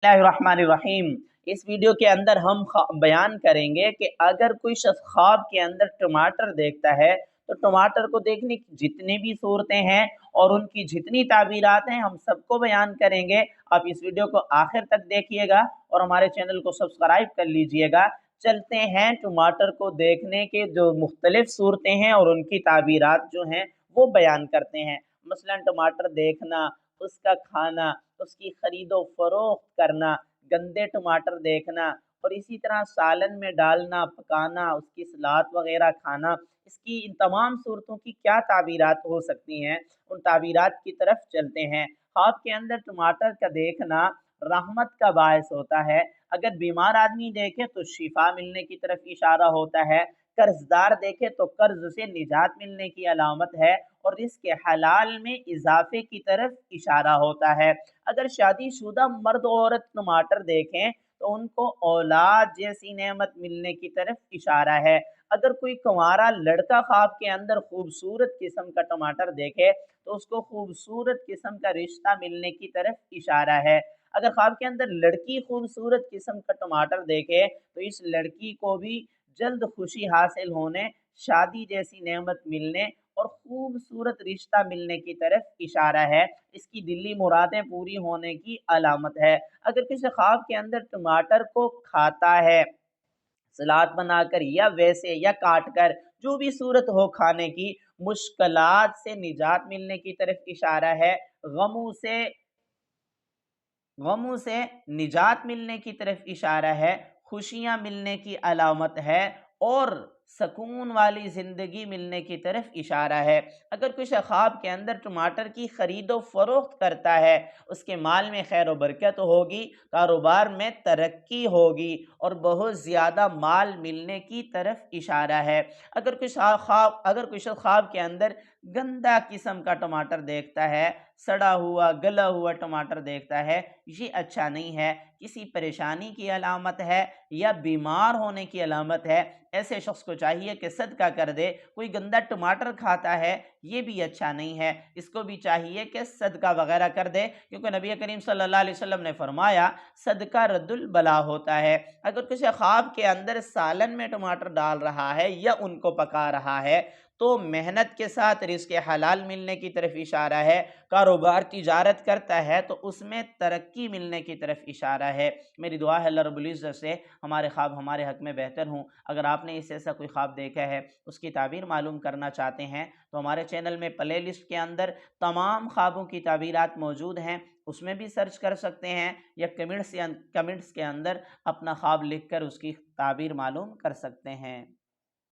बिस्मिल्लाहिर्रहमानिर्रहीम। इस वीडियो के अंदर हम बयान करेंगे कि अगर कोई शख्स ख्वाब के अंदर टमाटर देखता है तो टमाटर को देखने की जितनी भी सूरतें हैं और उनकी जितनी ताबीरात हैं हम सबको बयान करेंगे। आप इस वीडियो को आखिर तक देखिएगा और हमारे चैनल को सब्सक्राइब कर लीजिएगा। चलते हैं टमाटर को देखने के जो मुख्तलिफ सूरतें हैं और उनकी ताबीरात जो हैं वो बयान करते हैं। मसलन टमाटर देखना, उसका खाना, उसकी खरीदो फरोख्त करना, गंदे टमाटर देखना और इसी तरह सालन में डालना, पकाना, उसकी सलाद वगैरह खाना, इसकी इन तमाम सूरतों की क्या ताबीरात हो सकती हैं, उन ताबीरात की तरफ चलते हैं। ख्वाब के अंदर टमाटर का देखना रहमत का बायस होता है। अगर बीमार आदमी देखे तो शिफा मिलने की तरफ इशारा होता है। कर्जदार देखे तो कर्ज से निजात मिलने की अलामत है और रिज़्क़ हलाल में इजाफे की तरफ इशारा होता है। अगर शादीशुदा मर्द औरत टमाटर देखें तो उनको औलाद जैसी नेमत मिलने की तरफ इशारा है। अगर कोई कुंवारा लड़का ख्वाब के अंदर खूबसूरत किस्म का टमाटर देखे तो उसको खूबसूरत किस्म का रिश्ता मिलने की तरफ इशारा है। अगर ख्वाब के अंदर लड़की खूबसूरत किस्म का टमाटर देखे तो इस लड़की को भी जल्द खुशी हासिल होने, शादी जैसी नेमत मिलने और खूबसूरत रिश्ता मिलने की तरफ इशारा है। इसकी दिली मुरादें पूरी होने की अलामत है। अगर किसी ख्वाब के अंदर टमाटर को खाता है, सलाद बनाकर या वैसे या काट कर, जो भी सूरत हो खाने की, मुश्किलात से निजात मिलने की तरफ इशारा है। गमों से गमों से निजात मिलने की तरफ इशारा है, खुशियाँ मिलने की अलामत है और सकून वाली ज़िंदगी मिलने की तरफ इशारा है। अगर कुछ ख्वाब के अंदर टमाटर की ख़रीदो फ़रोख्त करता है, उसके माल में खैर व बरकत होगी, कारोबार में तरक्की होगी और बहुत ज़्यादा माल मिलने की तरफ इशारा है। अगर कुछ ख्वाब के अंदर गंदा किस्म का टमाटर देखता है, सड़ा हुआ गला हुआ टमाटर देखता है, ये अच्छा नहीं है, किसी परेशानी की अलामत है या बीमार होने की अलामत है। ऐसे शख्स को चाहिए कि सदका कर दे। कोई गंदा टमाटर खाता है, ये भी अच्छा नहीं है, इसको भी चाहिए कि सदका वगैरह कर दे, क्योंकि नबी करीम सल्लल्लाहु अलैहि वसल्लम ने फरमाया सदका रद्दुल बला होता है। अगर किसी ख्वाब के अंदर सालन में टमाटर डाल रहा है या उनको पका रहा है तो मेहनत के साथ रिज़्क़ हलाल मिलने की तरफ इशारा है। कारोबार तिजारत करता है तो उसमें तरक्की मिलने की तरफ इशारा है। मेरी दुआ है अल्लाह रब्बुल इज़्ज़त से हमारे ख्वाब हमारे हक़ में बेहतर हों। अगर आपने इससे ऐसा कोई ख्वाब देखा है, उसकी ताबीर मालूम करना चाहते हैं तो हमारे चैनल में प्ले लिस्ट के अंदर तमाम ख्वाबों की ताबीरात मौजूद हैं, उसमें भी सर्च कर सकते हैं या कमेंट्स के अंदर अपना ख्वाब लिख कर उसकी ताबीर मालूम कर सकते हैं।